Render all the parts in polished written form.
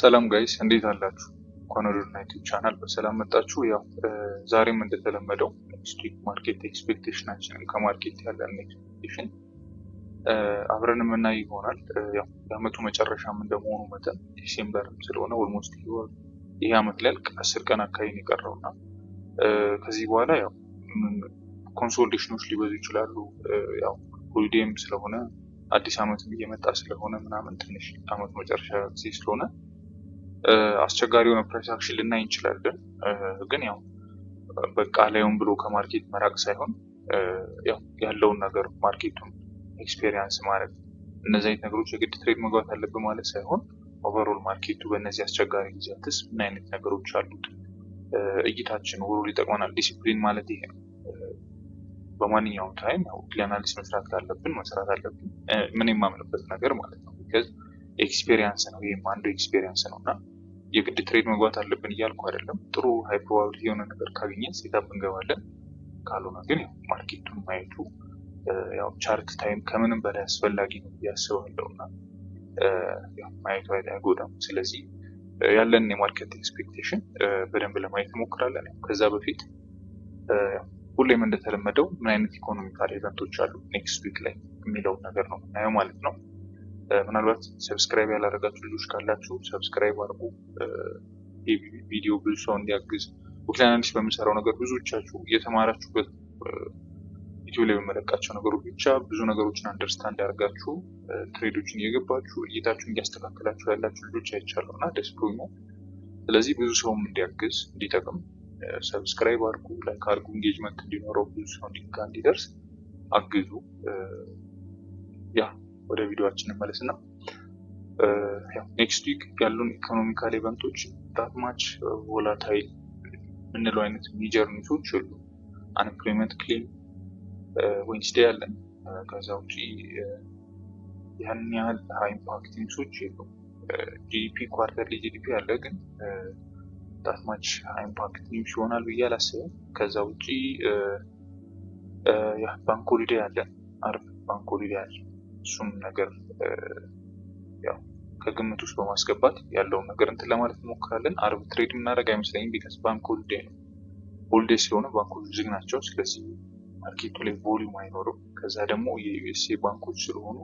ሰላም ጋይስ እንዴት አላችሁ? እንኳን ወደ ዩናይትድ ቻናል በሰላም መጣችሁ። ያው ዛሬም እንደተለመደው ኔክስት ማርኬት ኤክስፔክቴሽናችንን ከማርኬት ያለን ኤክስፔክቴሽን አብረን የምናይ ይሆናል። ያው የአመቱ መጨረሻም እንደመሆኑ መጠን ዲሴምበርም ስለሆነ ኦልሞስት ይህ አመት ሊያልቅ 10 ቀን አካባቢ ነው የቀረውና ከዚህ በኋላ ያው ኮንሶሊዴሽኖች ሊበዙ ይችላሉ። ያው ሆሊዴይም ስለሆነ አዲስ አመትም እየመጣ ስለሆነ ምናምን ትንሽ አመቱ መጨረሻ ጊዜ ስለሆነ አስቸጋሪ የሆነ ፕራይስ አክሽን ልናይ እንችላለን። ግን ያው በቃ ላይውን ብሎ ከማርኬት መራቅ ሳይሆን ያው ያለውን ነገር ማርኬቱን ኤክስፔሪየንስ ማለት እነዚህ አይነት ነገሮች የግድ ትሬድ መግባት አለብን ማለት ሳይሆን ኦቨርኦል ማርኬቱ በእነዚህ አስቸጋሪ ጊዜያትስ ምን አይነት ነገሮች አሉት እይታችን ወሩ ሊጠቅመናል። ዲሲፕሊን ማለት ይሄ ነው። በማንኛውም ታይም ያው አናሊሲስ መስራት ካለብን መስራት አለብን። ምን የማምንበት ነገር ማለት ነው። ቢካዝ ኤክስፔሪየንስ ነው። ይሄም አንዱ ኤክስፔሪየንስ ነው እና የግድ ትሬድ መግባት አለብን እያልኩ አይደለም። ጥሩ ሃይ ፕሮባቢሊቲ የሆነ ነገር ካገኘን ሴታፕ እንገባለን። ካልሆነ ግን ያው ማርኬቱን ማየቱ ያው ቻርት ታይም ከምንም በላይ አስፈላጊ ነው ያስባለሁ እና ያው ማየቱ አይጎዳም። ስለዚህ ያለን የማርኬት ኤክስፔክቴሽን በደንብ ለማየት እንሞክራለን። ከዛ በፊት ሁሌም እንደተለመደው ምን አይነት ኢኮኖሚካል ኢቨንቶች አሉ ኔክስት ዊክ ላይ የሚለውን ነገር ነው የምናየው ማለት ነው። ምናልባት ሰብስክራይብ ያላደረጋችሁ ልጆች ካላችሁ ሰብስክራይብ አድርጉ። ቪዲዮ ብዙ ሰው እንዲያግዝ ዊክሊ አናሊሲስ በምሰራው ነገር ብዙዎቻችሁ እየተማራችሁበት ዩቲዩብ ላይ በመለቃቸው ነገሮች ብቻ ብዙ ነገሮችን አንደርስታንድ ያደርጋችሁ ትሬዶችን እየገባችሁ እይታችሁን እያስተካከላችሁ ያላችሁ ልጆች አይቻለሁ እና ደስ ብሎኛል። ስለዚህ ብዙ ሰውም እንዲያግዝ እንዲጠቅም ሰብስክራይብ አድርጉ፣ ላይክ አድርጉ፣ ኢንጌጅመንት እንዲኖረው ብዙ ሰው እንዲደርስ አግዙ። ያ ወደ ቪዲዮአችን እንመለስና ኔክስት ዊክ ያሉን ኢኮኖሚካል ኢቨንቶች ዳትማች ቮላታይል የምንለው አይነት ሜጀር ኒውሶች የሉ። አንኤምፕሎይመንት ክሌም ዌንስዴይ አለን። ከዛ ውጪ ያን ያህል ሃይ ኢምፓክት ኒውሶች የሉ። ጂዲፒ ኳርተርሊ ጂዲፒ አለ፣ ግን ዳትማች ሃይ ኢምፓክት ኒውስ ይሆናል ብዬ አላስብም። ከዛ ውጪ ባንክ ሆሊዴይ አለን፣ አርብ ባንክ ሆሊዴይ አለ። እሱም ነገር ያው ከግምት ውስጥ በማስገባት ያለውን ነገር እንትን ለማለት እንሞክራለን። አርብ ትሬድ የምናደርግ አይመስለኝም። ቢካዝ ባንክ ሆሊዴይ ነው። ሆሊዴይ ስለሆነ ባንኮች ዝግ ናቸው። ስለዚህ ማርኬቱ ላይ ቮሊዩም አይኖርም። ከዛ ደግሞ የዩኤስኤ ባንኮች ስለሆኑ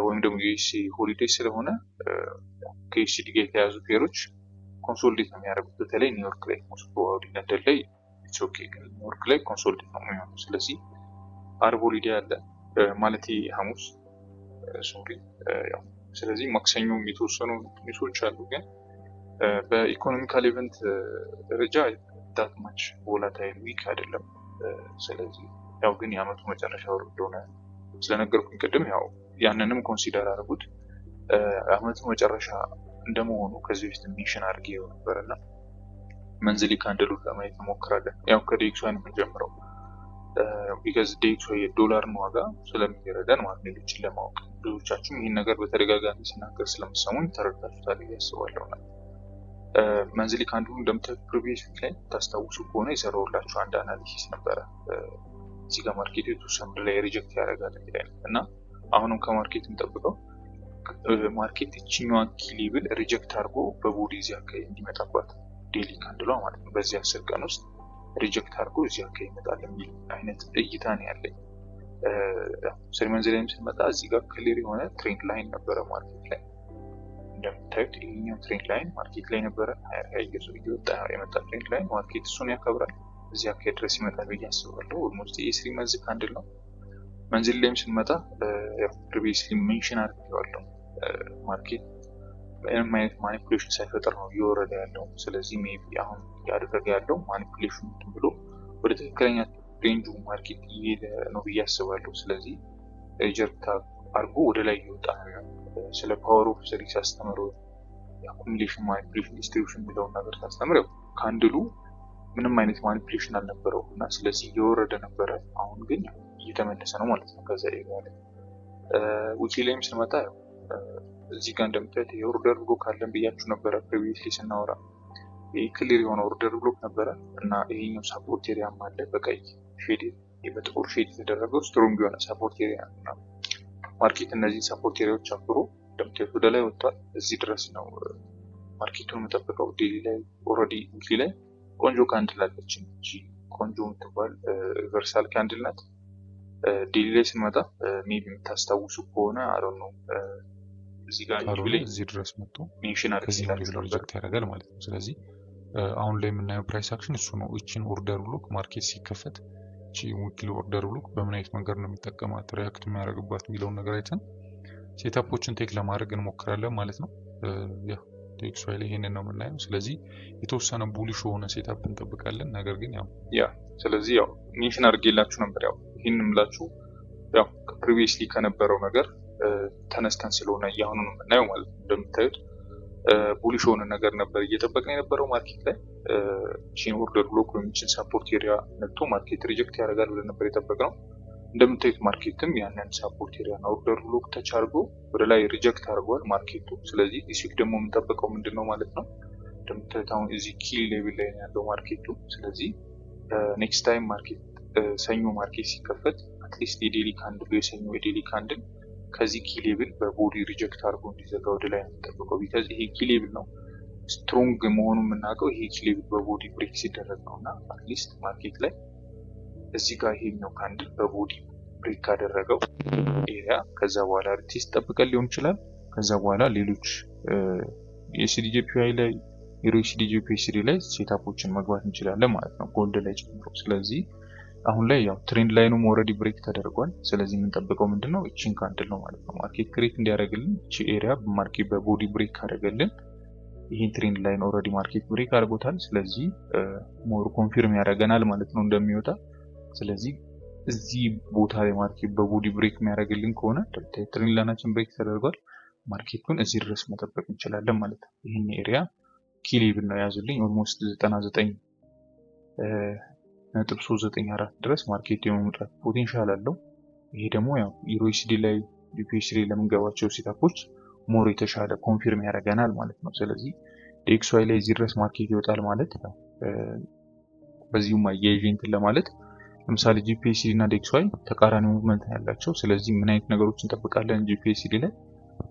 ወይም ደግሞ የዩኤስኤ ሆሊዴይ ስለሆነ ከዩኤስዲ ጋር የተያዙ ፔሮች ኮንሶሊዴት ነው የሚያደርጉት። በተለይ ኒውዮርክ ላይ ሞስት ፕሮባብሊ ለንደን ላይ ኦኬ፣ ግን ኒውዮርክ ላይ ኮንሶሊዴት ነው የሚሆነው። ስለዚህ አርብ ሆሊዴይ አለ ማለት ሐሙስ ሶሪ። ያው ስለዚህ ማክሰኞም የተወሰኑ ኒውሶች አሉ፣ ግን በኢኮኖሚካል ኢቨንት ደረጃ ዳትማች ቮላታይል ዊክ አይደለም። ስለዚህ ያው ግን የአመቱ መጨረሻ ወር እንደሆነ ስለነገርኩኝ ቅድም ያው ያንንም ኮንሲደር አድርጉት። የአመቱ መጨረሻ እንደመሆኑ ከዚህ በፊት ሜንሽን አድርጌው ነበርና መንዝሊ ካንድሉ ለማየት እንሞክራለን። ያው ከዴክስ ዋን የምንጀምረው ቢካዝ ዴክስ ወይ የዶላርን ዋጋ ስለሚረዳን ማለት ነው ሌሎችን ለማወቅ። ብዙዎቻችሁም ይህን ነገር በተደጋጋሚ ሲናገር ስለምሰሙኝ ተረድታችሁታል ብዬ አስባለሁ። መንዝሊ ካንድሉ እንደምታዩት ፕሪቪየስ ዊክ ላይ ታስታውሱ ከሆነ የሰራሁላችሁ አንድ አናሊሲስ ነበረ። እዚህ ጋር ማርኬቱ የተወሰኑ ላይ ሪጀክት ያደርጋል እና አሁንም ከማርኬት እንጠብቀው ማርኬት እችኛዋ ኪ ሌብል ሪጀክት አድርጎ በቦዲ እዚህ አካባቢ እንዲመጣባት ዴሊ ካንድሏ ማለት ነው በዚህ 10 ቀን ውስጥ ሪጀክት አድርጎ እዚህ አካባቢ ይመጣል የሚል አይነት እይታ ነው ያለኝ። ስሪ መንዝሊ ላይም ስንመጣ እዚህ ጋር ክሊር የሆነ ትሬንድ ላይን ነበረ ማርኬት ላይ። እንደምታዩት ይሄኛው ትሬንድ ላይን ማርኬት ላይ ነበረ እየወጣ የመጣ ትሬንድ ላይን ማርኬት እሱን ያከብራል፣ እዚህ አካባቢ ድረስ ይመጣል ብዬ አስባለሁ። ኦልሞስት የስሪ መንዝ ካንድል ነው። መንዝሊ ላይም ስንመጣ ፕሪቪየስሊ ሜንሽን አድርጌዋለሁ ማርኬት ምንም አይነት ማኒፑሌሽን ሳይፈጠር ነው እየወረደ ያለው። ስለዚህ ሜቢ አሁን እያደረገ ያለው ማኒፑሌሽን ብሎ ወደ ትክክለኛ ሬንጁ ማርኬት እየሄደ ነው ብዬ አስባለሁ። ስለዚህ ሪጀክት አድርጎ ወደ ላይ እየወጣ ነው። ስለ ፓወር ኦፍ ስሪ ሲያስተምር የአኩሙሌሽን ማኒፑሌሽን ዲስትሪቢዩሽን የሚለውን ነገር ሲያስተምር ካንድሉ ምንም አይነት ማኒፑሌሽን አልነበረው እና ስለዚህ እየወረደ ነበረ። አሁን ግን እየተመለሰ ነው ማለት ነው። ከዛ ይባላል ዊክሊ ላይም ስንመጣ እዚህ ጋር እንደምታዩት የኦርደር ብሎክ አለን ብያችሁ ነበረ ፕሪቪየስሊ ስናወራ። ይህ ክሊር የሆነ ኦርደር ብሎክ ነበረ እና ይሄኛው ሳፖርት ኤሪያም አለ በቀይ ሼድ በጥቁር ሼድ የተደረገው ስትሮንግ የሆነ ሳፖርት ኤሪያ ነው። ማርኬት እነዚህ ሳፖርት ኤሪያዎች አክብሮ እንደምታዩት ወደ ላይ ወጥቷል። እዚህ ድረስ ነው ማርኬቱን የምጠብቀው። ዴሊ ላይ ኦልሬዲ ዊክሊ ላይ ቆንጆ ካንድል አለች። እቺ ቆንጆ የምትባል ሪቨርሳል ካንድል ናት። ዴሊ ላይ ስንመጣ ሜቢ የምታስታውሱ ከሆነ አሮን ነው እዚህ ጋር እዚህ ድረስ መጥቶ ሜንሽን አድርገን ሪጀክት ያደርጋል ማለት ነው። ስለዚህ አሁን ላይ የምናየው ፕራይስ አክሽን እሱ ነው። እቺን ኦርደር ብሎክ ማርኬት ሲከፈት እቺ ዊክሊ ኦርደር ብሎክ በምን አይነት መንገድ ነው የሚጠቀማት ሪያክት የሚያደርግባት የሚለውን ነገር አይተን ሴታፖችን ቴክ ለማድረግ እንሞክራለን ማለት ነው። ያ ቴክስዋይ ላይ ይሄንን ነው የምናየው። ስለዚህ የተወሰነ ቡሊሽ የሆነ ሴታፕ እንጠብቃለን። ነገር ግን ስለዚህ ሜንሽን አድርጌላችሁ ነበር ይሄንን ምላችሁ ፕሪቪየስሊ ከነበረው ነገር ተነስተን ስለሆነ ያሁኑ ነው የምናየው ማለት ነው። እንደምታዩት ቡሊሽ የሆነ ነገር ነበር እየጠበቅን የነበረው ማርኬት ላይ ቺን ኦርደር ብሎክ ወይም ቺን ሰፖርት ኤሪያ ነክቶ ማርኬት ሪጀክት ያደርጋል ብለን ነበር የጠበቅነው። እንደምታዩት ማርኬትም ያንን ሰፖርት ኤሪያ እና ኦርደር ብሎክ ተች አድርጎ ወደ ላይ ሪጀክት አድርጓል ማርኬቱ። ስለዚህ ዲስ ዊክ ደግሞ የምንጠብቀው ምንድነው ማለት ነው። እንደምታዩት አሁን እዚህ ኪል ሌቭል ላይ ያለው ማርኬቱ። ስለዚህ ኔክስት ታይም ማርኬት ሰኞ ማርኬት ሲከፈት አትሊስት የዴሊ ካንድል የሰኞ የዴሊ ካንድል ከዚህ ኪ ሌቭል በቦዲ ሪጀክት አድርጎ እንዲዘጋ ወደ ላይ ነው የምንጠብቀው። ቢካዝ ይሄ ኪ ሌቭል ነው ስትሮንግ መሆኑን የምናውቀው ይሄ ኪ ሌቭል በቦዲ ብሬክ ሲደረግ ነው እና አትሊስት ማርኬት ላይ እዚህ ጋር ይሄኛው ካንድል በቦዲ ብሬክ ካደረገው ኤሪያ ከዛ በኋላ ሪቴስት ጠብቀን ሊሆን ይችላል። ከዛ በኋላ ሌሎች የሲዲጂፒአይ ላይ የሲዲጂፒአይ ላይ ሴታፖችን መግባት እንችላለን ማለት ነው ጎልድ ላይ ጨምሮ። ስለዚህ አሁን ላይ ትሬንድ ላይኑም ኦልሬዲ ብሬክ ተደርጓል። ስለዚህ የምንጠብቀው ምንድነው እቺን ካንድል ነው ማለት ነው ማርኬት ክሬት እንዲያደርግልን። እቺ ኤሪያ ማርኬት በቦዲ ብሬክ ካደረገልን ይሄን ትሬንድ ላይን ኦልሬዲ ማርኬት ብሬክ አድርጎታል። ስለዚህ ሞር ኮንፊርም ያደርገናል ማለት ነው እንደሚወጣ። ስለዚህ እዚህ ቦታ ላይ ማርኬት በቦዲ ብሬክ የሚያደርግልን ከሆነ ትሬንድ ላይናችን ብሬክ ተደርጓል። ማርኬቱን እዚህ ድረስ መጠበቅ እንችላለን ማለት ነው። ይሄን ኤሪያ ኪ ሌቭል ነው ያዙልኝ ኦልሞስት 99.394 ድረስ ማርኬት የመምጣት ፖቴንሻል አለው። ይሄ ደግሞ ዩኤስዲ ላይ ዩፒኤስዲ ለምንገባቸው ሴታፖች ሞር የተሻለ ኮንፊርም ያደርገናል ማለት ነው። ስለዚህ ዴክስዋይ ላይ እዚህ ድረስ ማርኬት ይወጣል ማለት ነው። በዚሁም አያይዤ እንትን ለማለት ለምሳሌ ጂፒኤስዲ እና ዴክስዋይ ተቃራኒ ሙቭመንት ያላቸው። ስለዚህ ምን አይነት ነገሮችን እንጠብቃለን ጂፒኤስዲ ላይ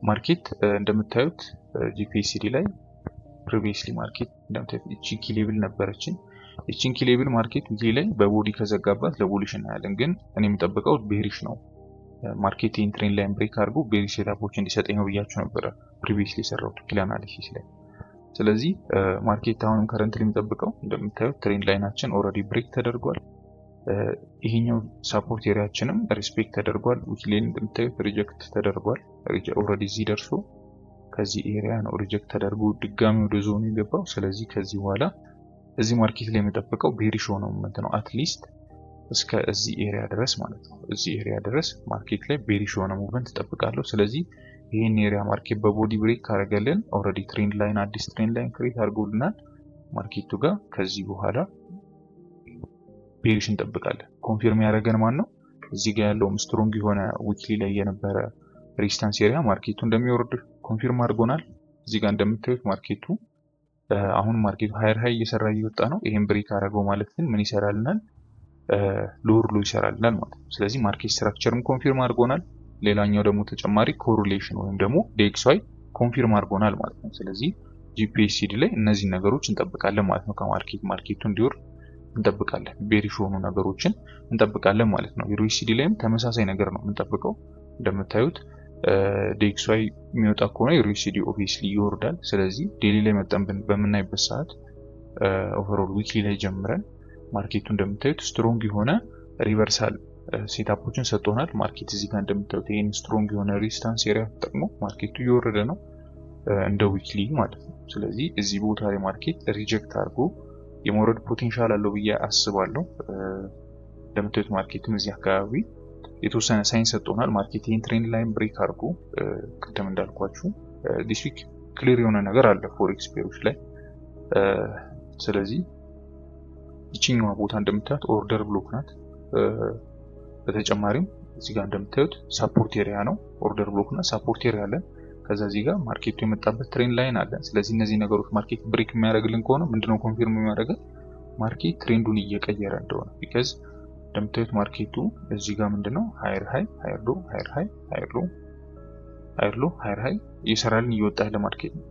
ማርኬት እንደምታዩት ጂፒኤስዲ ላይ ፕሪቪየስሊ ማርኬት እንደምታዩት እቺ ኪ ሌቭል ነበረችን። እቺን ኪ ሌቭል ማርኬት ዊክሊ ላይ በቦዲ ከዘጋባት ለቡሊሽ እናያለን። ግን እኔ የምጠብቀው ቤሪሽ ነው። ማርኬት ትሬንድ ላይን ብሬክ አድርጎ ቤሪሽ ሴታፖች እንዲሰጠኝ ነው ብያችሁ ነበረ ፕሪቪየስሊ የሰራሁት ኪል አናሊሲስ ላይ። ስለዚህ ማርኬት አሁንም ከረንትሊ የሚጠብቀው እንደምታዩት ትሬንድ ላይናችን ኦልሬዲ ብሬክ ተደርጓል። ይሄኛው ሳፖርት ኤሪያችንም ሪስፔክት ተደርጓል። ዊክሊ እንደምታዩት ሪጀክት ተደርጓል። ኦልሬዲ እዚህ ደርሶ ከዚህ ኤሪያ ነው ሪጀክት ተደርጎ ድጋሚ ወደ ዞኑ የገባው። ስለዚህ ከዚህ በኋላ እዚህ ማርኬት ላይ የሚጠብቀው ቤሪሽ ሆኖ ነው አትሊስት እስከ እዚህ ኤሪያ ድረስ ማለት ነው። እዚህ ኤሪያ ድረስ ማርኬት ላይ ቤሪሽ ሆነ ሙቭመንት ተጠብቃለሁ። ስለዚህ ይሄን ኤሪያ ማርኬት በቦዲ ብሬክ ካደረገልን ኦልሬዲ ትሬንድ ላይን አዲስ ትሬንድ ላይን ክሬት አድርጎልናል ማርኬቱ ጋር። ከዚህ በኋላ ቤሪሽ እንጠብቃለን። ኮንፊርም ያደረገን ማን ነው? እዚህ ጋር ያለው ስትሮንግ የሆነ ዊክሊ ላይ የነበረ ሬዚስታንስ ኤሪያ ማርኬቱ እንደሚወርድ ኮንፊርም አድርጎናል። እዚህ ጋር እንደምታዩት ማርኬቱ አሁን ማርኬቱ ሃየር ሃይ እየሰራ እየወጣ ነው። ይሄን ብሬክ አደረገው ማለት ግን ምን ይሰራልናል? ሎወር ሎ ይሰራልናል ማለት ነው። ስለዚህ ማርኬት ስትራክቸርም ኮንፊርም አድርጎናል። ሌላኛው ደግሞ ተጨማሪ ኮሪሌሽን ወይም ደግሞ ዴክስዋይ ኮንፊርም አድርጎናል ማለት ነው። ስለዚህ ጂፒኤስዲ ላይ እነዚህ ነገሮች እንጠብቃለን ማለት ነው። ማርኬቱ እንዲወርድ እንጠብቃለን። ቤሪሽ የሆኑ ነገሮችን እንጠብቃለን ማለት ነው። ዩኤስዲ ላይም ተመሳሳይ ነገር ነው የምንጠብቀው። እንደምታዩት ዴክስዋይ የሚወጣ ከሆነ ዩኤስዲ ኦብቪየስሊ ይወርዳል። ስለዚህ ዴሊ ላይ መጠን በምናይበት ሰዓት ኦቨርኦል ዊክሊ ላይ ጀምረን ማርኬቱ እንደምታዩት ስትሮንግ የሆነ ሪቨርሳል ሴታፖችን ሰጥቶናል። ማርኬት እዚህ ጋር እንደምታዩት ይሄን ስትሮንግ የሆነ ሬዚስታንስ ኤሪያ ተጠቅሞ ማርኬቱ እየወረደ ነው እንደ ዊክሊ ማለት ነው። ስለዚህ እዚህ ቦታ ላይ ማርኬት ሪጀክት አድርጎ የመውረድ ፖቴንሻል አለው ብዬ አስባለሁ። እንደምታዩት ማርኬትም እዚህ አካባቢ የተወሰነ ሳይን ሰጥቶናል። ማርኬት ይሄን ትሬንድ ላይን ብሬክ አድርጎ ቅድም እንዳልኳችሁ ዲስ ዊክ ክሊር የሆነ ነገር አለ ፎሬክስ ፔሮች ላይ። ስለዚህ ይችኛዋ ቦታ እንደምታዩት ኦርደር ብሎክ ናት። በተጨማሪም እዚህ ጋር እንደምታዩት ሳፖርት ኤሪያ ነው። ኦርደር ብሎክ እና ሳፖርት ኤሪያ አለን። ከዛ እዚህ ጋር ማርኬቱ የመጣበት ትሬንድ ላይን አለ። ስለዚህ እነዚህ ነገሮች ማርኬት ብሬክ የሚያደርግልን ከሆነ ምንድነው ኮንፊርም የሚያደርገው ማርኬት ትሬንዱን እየቀየረ እንደሆነ። ቢካዝ እንደምታዩት ማርኬቱ እዚህ ጋር ምንድነው ሃየር ሃይ ሃየር ሎ ሃየር ሃይ ሃየር ሎ ሃየር ሎ ሃየር ሃይ እየሰራልን እየወጣ ያለ ማርኬት ነው።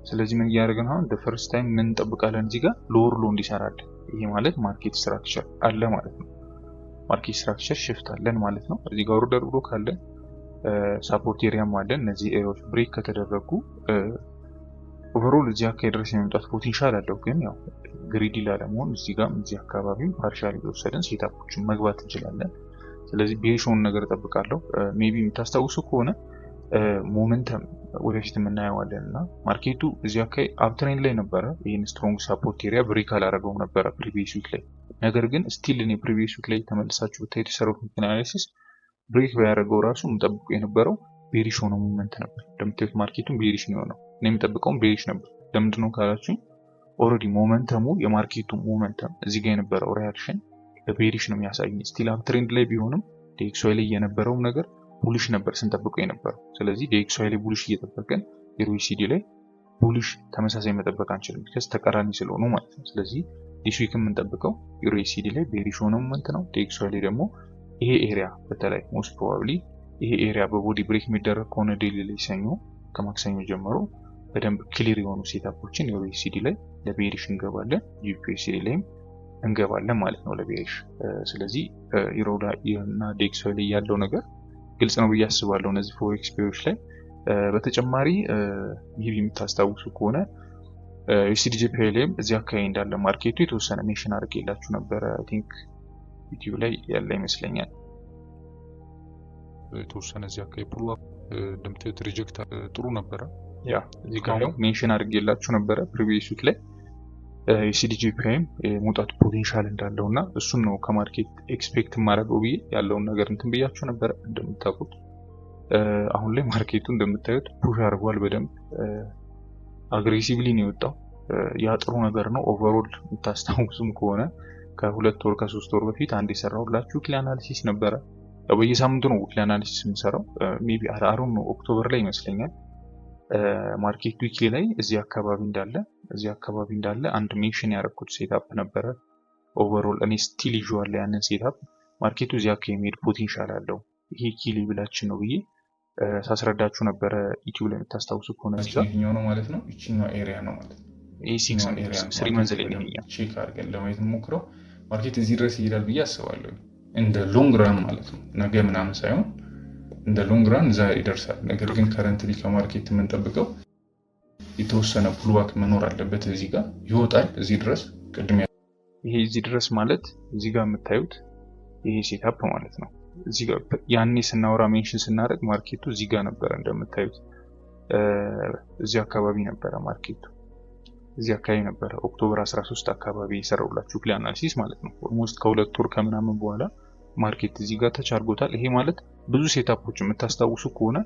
ስለዚህ ምን እያደረግን አሁን ፈርስት ታይም ምን እንጠብቃለን እዚህ ጋር ሎወር ሎ እንዲሰራልን። ይሄ ማለት ማርኬት ስትራክቸር አለ ማለት ነው። ማርኬት ስትራክቸር ሽፍት አለን ማለት ነው። እዚህ ጋር ኦርደር ብሎ ካለ ሳፖርት ኤሪያም አለን። እነዚህ ኤሪያዎች ብሬክ ከተደረጉ ኦቨርኦል እዚህ አካባቢ ድረስ የመምጣት ፖቴንሻል አለው። ግን ያው ግሪዲ ላለመሆን እዚህ ጋር እዚህ አካባቢ ፓርሻሊ የወሰደን ሴታፖችን መግባት እንችላለን። ስለዚህ ቤሪሾን ነገር እጠብቃለሁ። ሜቢ የምታስታውሱ ከሆነ ሞመንተም ወደፊት የምናየዋለን እና ማርኬቱ እዚህ አካባቢ አፕትሬንድ ላይ ነበረ። ይህን ስትሮንግ ሳፖርት ኤሪያ ብሬክ አላደረገውም ነበረ ፕሪቪየስ ዊክ ላይ። ነገር ግን ስቲል እኔ ፕሪቪየስ ዊክ ላይ ተመልሳችሁ ብታዩት የሰራሁት አናሊሲስ ብሬክ ባያደረገው ራሱ የምጠብቁ የነበረው ቤሪሽ ሆኖ ሞመንት ነበር። እንደምታዩት ማርኬቱን ቤሪሽ ነው የሆነው። እኔ የምጠብቀውም ቤሪሽ ነበር። ለምንድነው ካላችሁኝ ኦልሬዲ ሞመንተሙ የማርኬቱ ሞመንተም እዚህ ጋር የነበረው ሪያክሽን በቤሪሽ ነው የሚያሳየኝ። ስቲል አፕትሬንድ ላይ ቢሆንም ዲኤክስዋይ ላይ የነበረው ነገር ቡሊሽ ነበር ስንጠብቀው የነበረው። ስለዚህ ዲኤክስዋይ ላይ ቡሊሽ እየጠበቀን ዩኤስዲ ላይ ቡሊሽ ተመሳሳይ መጠበቅ አንችልም፣ ቢካዝ ተቃራኒ ስለሆኑ ማለት ነው። ስለዚህ ዲስ ዊክ የምንጠብቀው ዩኤስዲ ላይ ቤሪሽ ሆኖ ሞመንት ነው። ዲኤክስዋይ ላይ ደግሞ ይሄ ኤሪያ በተለይ ሞስት ፕሮባብሊ ይሄ ኤሪያ በቦዲ ብሬክ የሚደረግ ከሆነ ዴይሊ ላይ ሰኞ ከማክሰኞ ጀምሮ በደንብ ክሊር የሆኑ ሴታፖችን ዩኤስዲ ላይ ለቤሪሽ እንገባለን፣ ዩኤስዲ ላይም እንገባለን ማለት ነው ለቤሪሽ። ስለዚህ ኢሮዳ እና ዲኤክስዋይ ላይ ያለው ነገር ግልጽ ነው ብዬ አስባለሁ እነዚህ ፎሬክስ ፔሮች ላይ። በተጨማሪ ይህ የምታስታውሱ ከሆነ ዩኤስዲጂፒአይ ላይም እዚህ አካባቢ እንዳለ ማርኬቱ የተወሰነ ሜንሽን አድርጌላችሁ ነበረ። አይ ቲንክ ዩቲዩብ ላይ ያለ ይመስለኛል። የተወሰነ እዚህ አካባቢ ፑል አፕ እንደምታዩት ሪጀክት ጥሩ ነበረ። ያ እዚህ ጋር ሜንሽን አድርጌላችሁ ነበረ ፕሪቪየስ ዊክ ላይ ዩኤስዲጂፒአይም መውጣቱ ፖቴንሻል እንዳለው እና እሱን ነው ከማርኬት ኤክስፔክት ማድረገው ብዬ ያለውን ነገር እንትን ብያችሁ ነበረ። እንደምታውቁት አሁን ላይ ማርኬቱ እንደምታዩት ፑሽ አድርጓል በደንብ አግሬሲቭሊ ነው የወጣው። ያ ጥሩ ነገር ነው። ኦቨርኦል የምታስታውሱም ከሆነ ከ2 ወር ከ3 ወር በፊት አንድ የሰራሁላችሁ ዊክሊ አናሊሲስ ነበረ። ያው በየሳምንቱ ነው ዊክሊ አናሊሲስ የምሰራው። ሜቢ አሮን ነው ኦክቶበር ላይ ይመስለኛል ማርኬት ዊክሊ ላይ እዚህ አካባቢ እንዳለ አንድ ሜንሽን ያደረኩት ሴታፕ ነበረ። ኦቨርኦል እኔ ስቲል ይዤዋለሁ ያንን ሴታፕ። ማርኬቱ እዚህ አካባቢ የሚሄድ ፖቴንሻል አለው፣ ይሄ ኪ ሌቭላችን ነው ብዬ ሳስረዳችሁ ነበረ ዩቲዩብ ላይ የምታስታውሱ ከሆነ ይሄኛው ነው ማለት ነው። ይቺኛው ኤሪያ ነው ማለት ነው። ይሄ 3 መንዝ ላይ ነው ቼክ አድርገን ለማየት ሞክረው። ማርኬት እዚህ ድረስ ይሄዳል ብዬ አስባለሁ እንደ ሎንግ ራን ማለት ነው። ነገ ምናምን ሳይሆን እንደ ሎንግ ራን ዛሬ ይደርሳል። ነገር ግን ከረንትሊ ከማርኬት የምንጠብቀው የተወሰነ ፑልባክ መኖር አለበት። እዚህ ጋር ይወጣል እዚህ ድረስ ቅድም ይሄ እዚህ ድረስ ማለት እዚህ ጋር የምታዩት ይሄ ሴታፕ ማለት ነው። እዚህ ጋር ያኔ ስናወራ ሜንሽን ስናደርግ ማርኬቱ እዚህ ጋር ነበረ እንደምታዩት እዚህ አካባቢ ነበረ ማርኬቱ እዚህ አካባቢ ነበረ። ኦክቶበር 13 አካባቢ የሰራውላችሁ ዊክሊ አናሊሲስ ማለት ነው። ኦልሞስት ከ2 ወር ከምናምን በኋላ ማርኬት እዚህ ጋር ተች አድርጎታል። ይሄ ማለት ብዙ ሴታፖችን የምታስታውሱ ከሆነ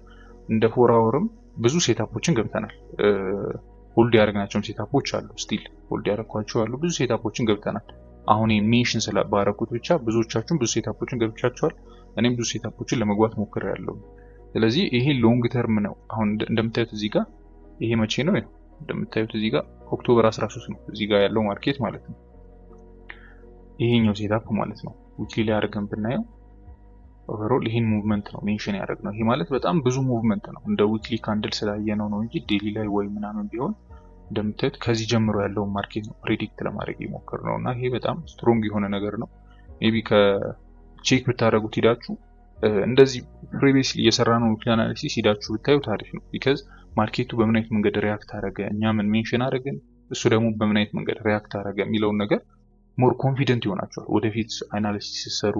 እንደ 4 አወርም ብዙ ሴታፖችን ገብተናል። ሆልድ ያደረግናቸውም ሴታፖች አሉ፣ ስቲል ሆልድ ያደረኳቸው አሉ። ብዙ ሴታፖችን ገብተናል። አሁን ሜንሽን ስለባረኩት ብቻ ብዙዎቻችሁም ብዙ ሴታፖችን ገብቻችኋል። እኔም ብዙ ሴታፖችን ለመግባት ሞክሬያለሁ። ስለዚህ ይሄ ሎንግ ተርም ነው። አሁን እንደምታዩት እዚህ ጋር ይሄ መቼ ነው? እንደምታዩት እዚህ ጋር ኦክቶበር 13 ነው እዚህ ጋር ያለው ማርኬት ማለት ነው። ይሄኛው ሴታፕ ማለት ነው። ዊክሊ ላይ አድርገን ብናየው ኦቨርኦል ይሄን ሙቭመንት ነው ሜንሽን ያደረግነው። ይሄ ማለት በጣም ብዙ ሙቭመንት ነው። እንደ ዊክሊ ካንድል ስላየነው ነው እንጂ ዴይሊ ላይ ወይ ምናምን ቢሆን እንደምታዩት ከዚህ ጀምሮ ያለውን ማርኬት ነው ፕሬዲክት ለማድረግ የሞከርነው እና ይሄ በጣም ስትሮንግ የሆነ ነገር ነው። ሜቢ ከቼክ ብታደርጉት ሂዳችሁ እንደዚህ ፕሪቪየስሊ የሰራነው ዊክሊ አናሊሲስ ሂዳችሁ ብታዩት አሪፍ ነው። ቢካዝ ማርኬቱ በምን አይነት መንገድ ሪያክት አደረገ፣ እኛ ምን ሜንሽን አደረግን፣ እሱ ደግሞ በምን አይነት መንገድ ሪያክት አደረገ የሚለውን ነገር ሞር ኮንፊደንት ይሆናችኋል። ወደፊት አናሊሲስ ሲሰሩ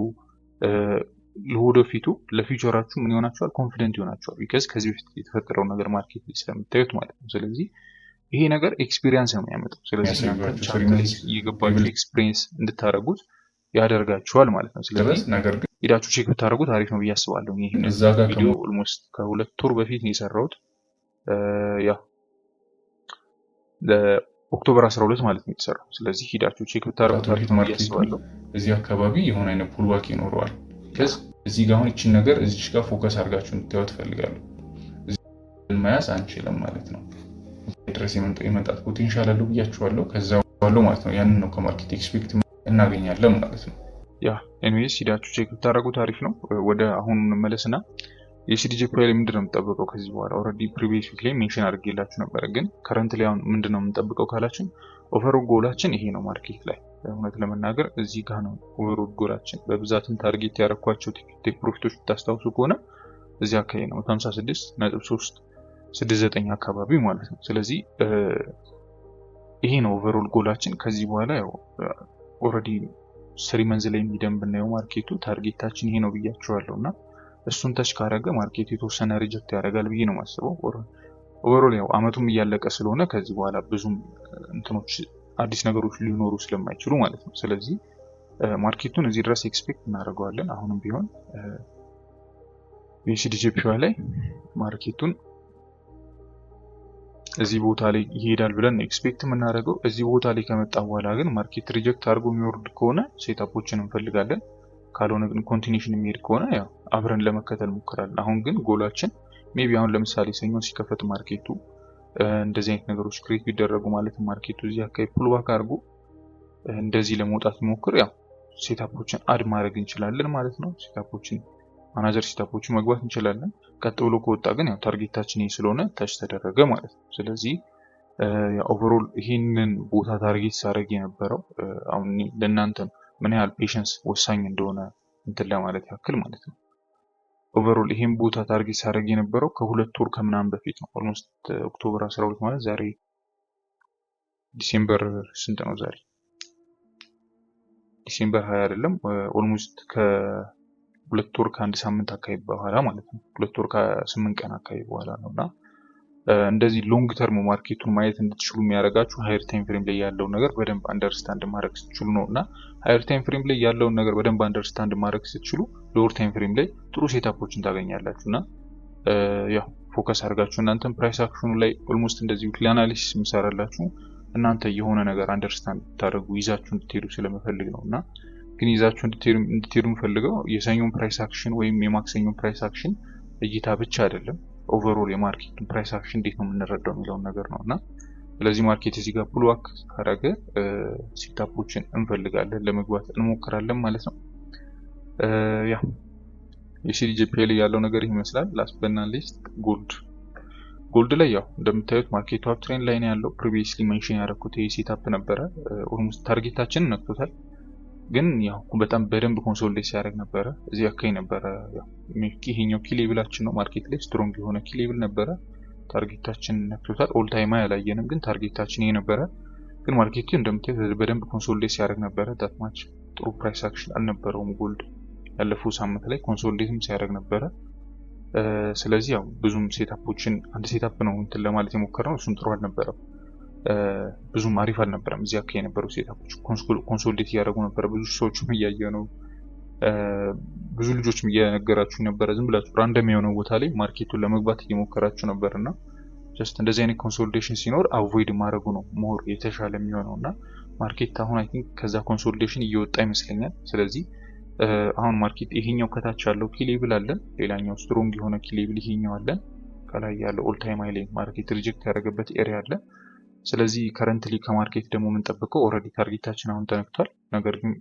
ለወደፊቱ ለፊውቸራችሁ ምን ይሆናችኋል? ኮንፊደንት ይሆናችኋል። ቢካዝ ከዚህ በፊት የተፈጠረው ነገር ማርኬት ላይ ስለምታዩት ማለት ነው። ስለዚህ ይሄ ነገር ኤክስፒሪየንስ ነው የሚያመጣው። ስለዚህ እየገባችሁ ኤክስፒሪየንስ እንድታደርጉት ያደርጋችኋል ማለት ነው። ስለዚህ ነገር ግን ሄዳችሁ ቼክ ብታደርጉት አሪፍ ነው ብዬ አስባለሁ። ይሄን ቪዲዮ ኦልሞስት ከ2 ወር በፊት ነው የሰራሁት። ያ ኦክቶበር 12 ማለት ነው የተሰራው። ስለዚህ ሄዳችሁ ቼክ ብታደርጉት አሪፍ ነው ብዬ አስባለሁ። እዚህ አካባቢ የሆነ አይነት ፑልባክ ይኖረዋል። እዚህ ጋር አሁን እቺን ነገር እዚች ጋር ፎከስ አድርጋችሁ እንድታዩት ፈልጋለሁ። እዚህ መያዝ አንችልም ማለት ነው። ድረስ የመምጣት ፖቴንሻል አለው ብያችኋለሁ። ከዛ ባለው ማለት ነው ያንን ነው ከማርኬት ኤክስፔክት እናገኛለን ማለት ነው። ያ ኤኒዌይስ ሂዳችሁ ቼክ ብታደርጉት አሪፍ ነው። ወደ አሁን እንመለስና የሲዲጂፒአይ ላይ ምንድነው የምንጠብቀው ከዚህ በኋላ? ኦልሬዲ ፕሪቪየስ ዊክ ላይ ሜንሽን አድርጌላችሁ ነበር፣ ግን ከረንት ላይ አሁን ምንድነው የምንጠብቀው ካላችሁ ኦቨርኦል ጎላችን ይሄ ነው። ማርኬት ላይ እውነት ለመናገር እዚህ ጋር ነው ኦቨርኦል ጎላችን። በብዛትም ታርጌት ያደረኳቸው ቴክ ፕሮፊቶች ብታስታውሱ ከሆነ እዚህ አካባቢ ነው 56.369 አካባቢ ማለት ነው። ስለዚህ ይሄ ነው ኦቨርኦል ጎላችን። ከዚህ በኋላ ያው ኦልሬዲ 3 መንዝ ላይ የሚደም ብናየው ማርኬቱ ታርጌታችን ይሄ ነው ብያችኋለሁ እና እሱን ተች ካረገ ማርኬቱ የተወሰነ ሪጀክት ያደርጋል ብዬ ነው የማስበው። ኦቨርኦል ያው አመቱም እያለቀ ስለሆነ ከዚህ በኋላ ብዙም እንትኖች አዲስ ነገሮች ሊኖሩ ስለማይችሉ ማለት ነው። ስለዚህ ማርኬቱን እዚህ ድረስ ኤክስፔክት እናደርገዋለን። አሁንም ቢሆን የሲዲጂፒአይ ላይ ማርኬቱን እዚህ ቦታ ላይ ይሄዳል ብለን ኤክስፔክት የምናደርገው። እዚህ ቦታ ላይ ከመጣ በኋላ ግን ማርኬት ሪጀክት አድርጎ የሚወርድ ከሆነ ሴታፖችን እንፈልጋለን። ካልሆነ ግን ኮንቲኒዩሽን የሚሄድ ከሆነ ያው አብረን ለመከተል ሞክራለን። አሁን ግን ጎላችን ሜቢ አሁን ለምሳሌ ሰኞ ሲከፈት ማርኬቱ እንደዚህ አይነት ነገሮች ክሬት ቢደረጉ ማለት ማርኬቱ እዚህ አካባቢ ፑልባክ አድርጎ እንደዚህ ለመውጣት ቢሞክር ያው ሴታፖችን አድ ማድረግ እንችላለን ማለት ነው። ሴታፖችን ማናጀር ሴታፖችን መግባት እንችላለን። ቀጥ ብሎ ከወጣ ግን ያው ታርጌታችን ይሄ ስለሆነ ታች ተደረገ ማለት ነው። ስለዚህ ኦቨርኦል ይሄንን ቦታ ታርጌት ሳደርግ የነበረው አሁን ለእናንተ ምን ያህል ፔሸንስ ወሳኝ እንደሆነ እንትን ለማለት ያክል ማለት ነው። ኦቨርኦል ይሄን ቦታ ታርጌት ሳደርግ የነበረው ከሁለት ወር ከምናምን በፊት ነው። ኦልሞስት ኦክቶበር 12 ማለት ዛሬ ዲሴምበር ስንት ነው? ዛሬ ዲሴምበር 20 አይደለም። ኦልሞስት ከሁለት ወር ከአንድ ሳምንት አካባቢ በኋላ ማለት ነው። ሁለት ወር ከ8 ቀን አካባቢ በኋላ ነውና እንደዚህ ሎንግ ተርም ማርኬቱን ማየት እንድትችሉ የሚያደርጋችሁ ሃየር ታይም ፍሬም ላይ ያለውን ነገር በደንብ አንደርስታንድ ማድረግ ስትችሉ ነውና ሃየር ታይም ፍሬም ላይ ያለውን ነገር በደንብ አንደርስታንድ ማድረግ ስትችሉ ሎወር ታይም ፍሬም ላይ ጥሩ ሴታፖችን ታገኛላችሁና ያው ፎከስ አድርጋችሁ እናንተም ፕራይስ አክሽኑ ላይ ኦልሞስት እንደዚህ ዊክሊ አናሊሲስ ምሰራላችሁ እናንተ የሆነ ነገር አንደርስታንድ ታደርጉ ይዛችሁ እንድትሄዱ ስለመፈልግ ነውና ግን ይዛችሁ እንድትሄዱ ፈልገው የሰኞን ፕራይስ አክሽን ወይም የማክሰኞን ፕራይስ አክሽን እይታ ብቻ አይደለም ኦቨርኦል የማርኬቱን ፕራይስ አክሽን እንዴት ነው የምንረዳው የሚለውን ነገር ነውና ስለዚህ ማርኬት እዚህ ጋር ፑልባክ ካረገ ሴታፖችን እንፈልጋለን ለመግባት እንሞክራለን ማለት ነው። ያ የሲዲጂፒአይ ላይ ያለው ነገር ይመስላል። ላስት በት ናት ሊስት ጎልድ ላይ ያው እንደምታዩት ማርኬቱ አፕ ትሬንድ ላይ ነው ያለው። ፕሪቪየስሊ ሜንሽን ያደረኩት ይሄ ሴታፕ ነበረ። ኦልሞስት ታርጌታችንን ነክቶታል፣ ግን ያው በጣም በደንብ ኮንሶሊዴት ሲያደርግ ነበረ። እዚህ አካባቢ ነበረ ያው ይሄኛው ኪ ሌቭላችን ነው። ማርኬት ላይ ስትሮንግ የሆነ ኪ ሌቭል ነበረ። ታርጌታችን ነክቶታል። ኦል ታይም ያላየንም፣ ግን ታርጌታችን ይሄ ነበረ። ግን ማርኬቱ እንደምታዩት በደንብ ኮንሶሊዴት ሲያደርግ ነበረ። ዳትማች ጥሩ ፕራይስ አክሽን አልነበረውም። ጎልድ ያለፈው ሳምንት ላይ ኮንሶሊዴትም ሲያደርግ ነበረ። ስለዚህ ያው ብዙም ሴታፖችን አንድ ሴታፕ ነው እንትን ለማለት የሞከርነው፣ እሱም ጥሩ አልነበረም። ብዙም አሪፍ አልነበረም። እዚህ አካባቢ የነበሩ ሴታፖች ኮንሶሊዴት እያደረጉ ነበረ። ብዙ ሰዎችም እያየ ነው፣ ብዙ ልጆችም እየነገራችሁ ነበረ። ዝም ብላችሁ ራንደም የሆነው ቦታ ላይ ማርኬቱን ለመግባት እየሞከራችሁ ነበርና ጀስት እንደዚህ አይነት ኮንሶሊዴሽን ሲኖር አቮይድ ማድረጉ ነው ሞር የተሻለ የሚሆነውና ማርኬት አሁን አይ ቲንክ ከዛ ኮንሶሊዴሽን እየወጣ ይመስለኛል። ስለዚህ አሁን ማርኬት ይሄኛው ከታች ያለው ኪ ሌቭል አለን፣ ሌላኛው ስትሮንግ የሆነ ኪ ሌቭል ይሄኛው አለን፣ ከላይ ያለው ኦል ታይም ሃይ ላይ ማርኬት ሪጀክት ያደረገበት ኤሪያ አለ። ስለዚህ ከረንትሊ ከማርኬት ደግሞ የምንጠብቀው ኦልሬዲ ታርጌታችን አሁን ተነክቷል። ነገር ግን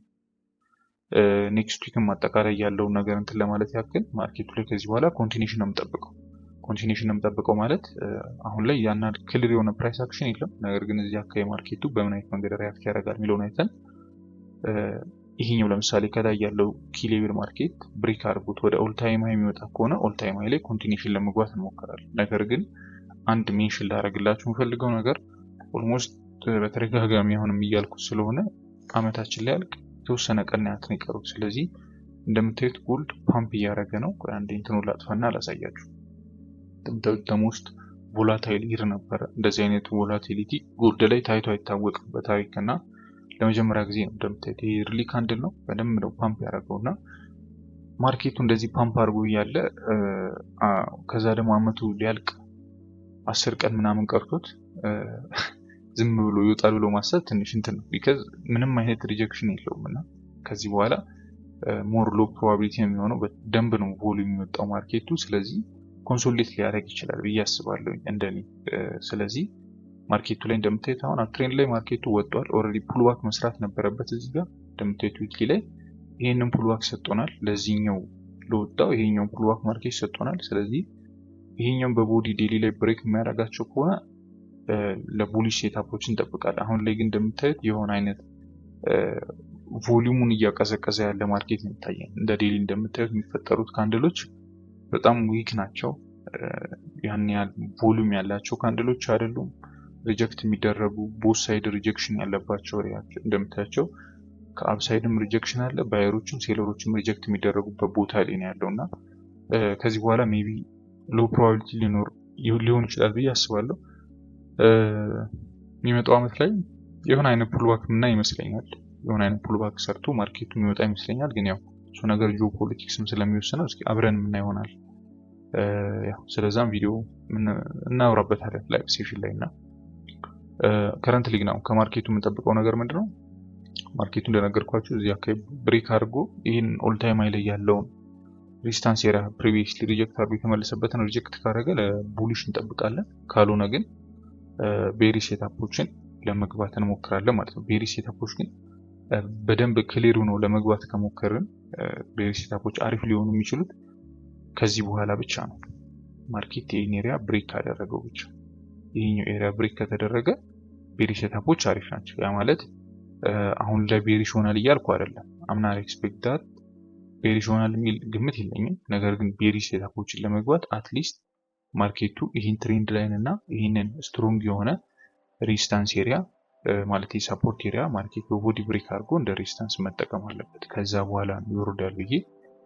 ኔክስት ዊክም አጠቃላይ ያለውን ነገር እንትን ለማለት ያክል ማርኬቱ ላይ ከዚህ በኋላ ኮንቲኒዩሽን ነው የምንጠብቀው ማለት አሁን ላይ ያና ክሊር የሆነ ፕራይስ አክሽን የለም። ነገር ግን እዚህ አካባቢ ማርኬቱ በምን አይነት መንገድ ሪያክት ያደርጋል የሚለውን አይተን ይሄኛው ለምሳሌ ከላይ ያለው ኪ ሌቭል ማርኬት ብሬክ አድርጎት ወደ ኦል ታይም ሃይ የሚወጣ ከሆነ ኦል ታይም ሃይ ላይ ኮንቲኒዩሽን ለመግባት እንሞክራለን። ነገር ግን አንድ ሜንሽን ላደርግላችሁ የምፈልገው ነገር ኦልሞስት በተደጋጋሚ አሁንም እያልኩት ስለሆነ አመታችን ላይ ያልቅ የተወሰነ ቀናት ነው የቀሩት። ስለዚህ እንደምታዩት ጎልድ ፓምፕ እያደረገ ነው። አንዴ እንትኑ ላጥፋና ላሳያችሁ። እንደምታዩት ደሞስት ቮላታይል ይር ነበረ። እንደዚህ አይነት ቮላቲሊቲ ጎልድ ላይ ታይቶ አይታወቅም በታሪክና ለመጀመሪያ ጊዜ ነው። እንደምታዩት ይሄ ሪሊ ካንድል ነው፣ በደንብ ነው ፓምፕ ያደረገውና ማርኬቱ እንደዚህ ፓምፕ አድርጎ እያለ ከዛ ደግሞ አመቱ ሊያልቅ 10 ቀን ምናምን ቀርቶት ዝም ብሎ ይወጣል ብሎ ማሰብ ትንሽ እንትን ነው። ቢካዝ ምንም አይነት ሪጀክሽን የለውም እና ከዚህ በኋላ ሞር ሎ ፕሮባቢሊቲ ነው የሚሆነው። በደንብ ነው ቮሉም የሚወጣው ማርኬቱ። ስለዚህ ኮንሶሊዴት ሊያደርግ ይችላል ብዬ አስባለሁ እንደኔ። ስለዚህ ማርኬቱ ላይ እንደምታዩት አሁን ትሬንድ ላይ ማርኬቱ ወጥቷል። ኦልሬዲ ፑልባክ መስራት ነበረበት። እዚህ ጋር እንደምታዩት ዊክሊ ላይ ይሄንን ፑልባክ ሰጥቶናል። ለዚህኛው ለወጣው ይሄኛው ፑልባክ ማርኬት ሰጥቶናል። ስለዚህ ይሄኛው በቦዲ ዴሊ ላይ ብሬክ የሚያደርጋቸው ከሆነ ለቡሊሽ ሴታፖች እንጠብቃለን። አሁን ላይ ግን እንደምታዩት የሆነ አይነት ቮሊዩሙን እያቀዘቀዘ ያለ ማርኬት ነው የሚታየን። እንደ ዴሊ እንደምታዩት የሚፈጠሩት ካንድሎች በጣም ዊክ ናቸው። ያን ያህል ቮሊዩም ያላቸው ካንድሎች አይደሉም። ሪጀክት የሚደረጉ ቦት ሳይድ ሪጀክሽን ያለባቸው እንደምታያቸው ከአፕሳይድም ሪጀክሽን አለ፣ ባየሮችም ሴለሮችም ሪጀክት የሚደረጉበት ቦታ ላይ ነው ያለውና ከዚህ በኋላ ሜቢ ሎ ፕሮባቢሊቲ ሊሆን ይችላል ብዬ አስባለሁ። የሚመጣው አመት ላይ የሆነ አይነት ፑልባክ ምና ይመስለኛል። የሆነ አይነት ፑልባክ ሰርቶ ማርኬቱ የሚወጣ ይመስለኛል። ግን ያው እሱ ነገር ጂኦፖለቲክስም ስለሚወስነው እስኪ አብረን ምና ይሆናል። ስለዛም ቪዲዮ እናወራበታለን ላይቭ ሴሽን ላይ እና ከረንትሊ ግን አሁን ከማርኬቱ የምንጠብቀው ነገር ምንድነው? ማርኬቱ እንደነገርኳችሁ እዚህ አካባቢ ብሬክ አድርጎ ይህን ኦል ታይም ሃይ ላይ ያለውን ሪስታንስ ኤሪያ ፕሪቪየስሊ ሪጀክት አድርጎ የተመለሰበትን ሪጀክት ካደረገ ለቡሊሽ እንጠብቃለን። ካልሆነ ግን ቤሪ ሴታፖችን ለመግባት እንሞክራለን ማለት ነው። ቤሪ ሴታፖች ግን በደንብ ክሊር ሆኖ ለመግባት ከሞከርን ቤሪ ሴታፖች አሪፍ ሊሆኑ የሚችሉት ከዚህ በኋላ ብቻ ነው። ማርኬት ይህን ኤሪያ ብሬክ ካደረገው ብቻ። ይህኛው ኤሪያ ብሬክ ከተደረገ ቤሪ ሴታፖች አሪፍ ናቸው። ያ ማለት አሁን ላይ ቤሪሽ ሆናል እያልኩ አይደለም። አምና ኤክስፔክት ዳት ቤሪሽ ሆናል የሚል ግምት የለኝም። ነገር ግን ቤሪ ሴታፖችን ለመግባት አትሊስት ማርኬቱ ይህን ትሬንድ ላይን እና ይህንን ስትሮንግ የሆነ ሬዚስታንስ ኤሪያ ማለት የሰፖርት ኤሪያ ማርኬት በቦዲ ብሬክ አድርጎ እንደ ሬዚስታንስ መጠቀም አለበት። ከዛ በኋላ ይወርዳል ብዬ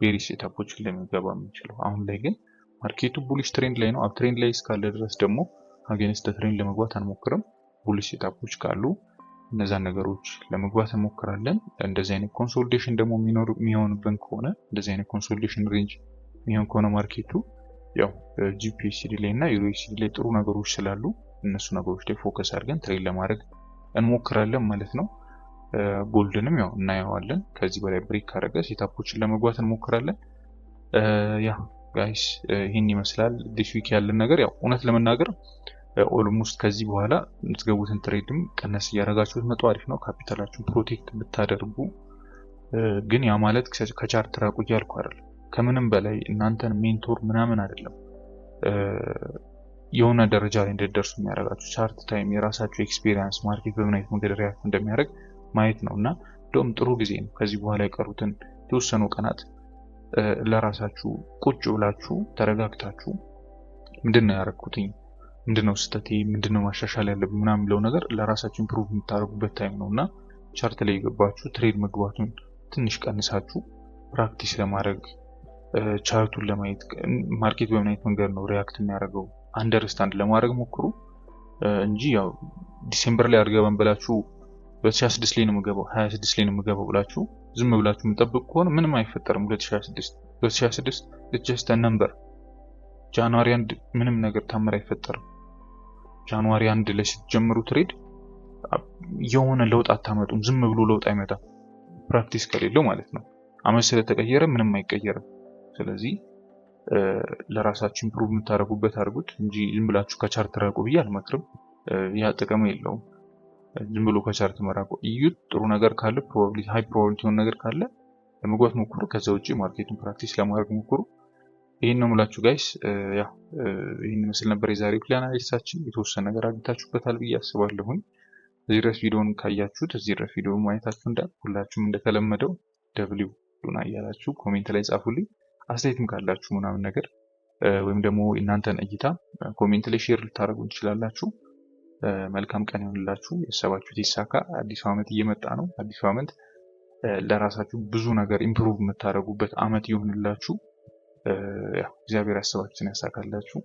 ቤሪ ሴታፖችን ለመገባ የምንችለው። አሁን ላይ ግን ማርኬቱ ቡሊሽ ትሬንድ ላይ ነው። አፕ ትሬንድ ላይ እስካለ ድረስ ደግሞ አጌንስት ትሬንድ ለመግባት አንሞክርም። ቡሊሽ ሴታፖች ካሉ እነዛን ነገሮች ለመግባት እንሞክራለን። እንደዚህ አይነት ኮንሶሊዴሽን ደግሞ የሚሆንብን ከሆነ እንደዚህ አይነት ኮንሶሊዴሽን ሬንጅ የሚሆን ከሆነ ማርኬቱ ያው ጂፒኤስዲ ላይ እና ዩኤስዲ ላይ ጥሩ ነገሮች ስላሉ እነሱ ነገሮች ላይ ፎከስ አድርገን ትሬድ ለማድረግ እንሞክራለን ማለት ነው። ጎልድንም ያው እናየዋለን። ከዚህ በላይ ብሬክ ካደረገ ሴታፖችን ለመግባት እንሞክራለን። ያ ጋይስ ይህን ይመስላል ዲስ ዊክ ያለን ነገር። ያው እውነት ለመናገር ኦልሞስት ከዚህ በኋላ የምትገቡትን ትሬድም ቀነስ እያደረጋችሁ መጡ አሪፍ ነው። ካፒታላችሁን ፕሮቴክት ብታደርጉ ግን ያ ማለት ከቻርት ራቁ እያልኩ አይደለም። ከምንም በላይ እናንተን ሜንቶር ምናምን አይደለም የሆነ ደረጃ ላይ እንድትደርሱ የሚያደርጋችሁ ቻርት ታይም የራሳችሁ ኤክስፒሪየንስ ማርኬት በምን አይነት መንገድ ሪያክት እንደሚያደርግ ማየት ነው እና እንደውም ጥሩ ጊዜ ነው። ከዚህ በኋላ የቀሩትን የተወሰኑ ቀናት ለራሳችሁ ቁጭ ብላችሁ ተረጋግታችሁ ምንድነው ያደረኩትኝ፣ ምንድነው ስህተቴ፣ ምንድነው ማሻሻል ያለብኝ ምናምን የሚለው ነገር ለራሳችሁ ኢምፕሩቭ የምታደርጉበት ታይም ነው እና ቻርት ላይ የገባችሁ ትሬድ መግባቱን ትንሽ ቀንሳችሁ ፕራክቲስ ለማድረግ ቻርቱን ለማየት ማርኬት በምን አይነት መንገድ ነው ሪያክት የሚያደርገው አንደርስታንድ ለማድረግ ሞክሩ እንጂ ያው ዲሴምበር ላይ አድርገን ብላችሁ 2026 ላይ ነው የምገባው 26 ላይ ነው የምገባው ብላችሁ ዝም ብላችሁ የምትጠብቁ ከሆነ ምንም አይፈጠርም። 2026 just a number። ጃንዋሪ 1 ምንም ነገር ታምር አይፈጠርም። ጃንዋሪ 1 ላይ ስትጀምሩ ትሬድ የሆነ ለውጥ አታመጡም። ዝም ብሎ ለውጥ አይመጣም ፕራክቲስ ከሌለው ማለት ነው። አመት ስለተቀየረ ምንም አይቀየርም። ስለዚህ ለራሳችሁ ኢምፕሩቭ የምታደርጉበት አድርጉት እንጂ ዝም ብላችሁ ከቻርት ራቁ ብዬ አልመክርም። ያ ጥቅም የለውም። ዝም ብሎ ከቻርት መራቁ እዩት። ጥሩ ነገር ካለ ፕሮባቢሊቲ ሃይ ፕሮባቢሊቲ የሆነ ነገር ካለ ለመግባት ሞክሩ። ከዛ ውጪ ማርኬቱን ፕራክቲስ ለማድረግ ሞክሩ። ይሄን ነው የምላችሁ ጋይስ። ያው ይሄን መስል ነበር የዛሬው ፕላን አናሊሲሳችን። የተወሰነ ነገር አግኝታችሁበታል ብዬ አስባለሁኝ። እዚህ ድረስ ቪዲዮውን ካያችሁት እዚህ ድረስ ቪዲዮውን ማየታችሁ ሁላችሁም እንደተለመደው ደብሊው ሉና እያላችሁ ኮሜንት ላይ ጻፉልኝ። አስተያየትም ካላችሁ ምናምን ነገር ወይም ደግሞ እናንተን እይታ ኮሜንት ላይ ሼር ልታደርጉ ትችላላችሁ። መልካም ቀን ይሁንላችሁ። የሰባችሁት ይሳካ። አዲስ አመት እየመጣ ነው። አዲስ አመት ለራሳችሁ ብዙ ነገር ኢምፕሩቭ የምታደርጉበት አመት ይሁንላችሁ። እግዚአብሔር ያሰባችሁትን ያሳካላችሁ።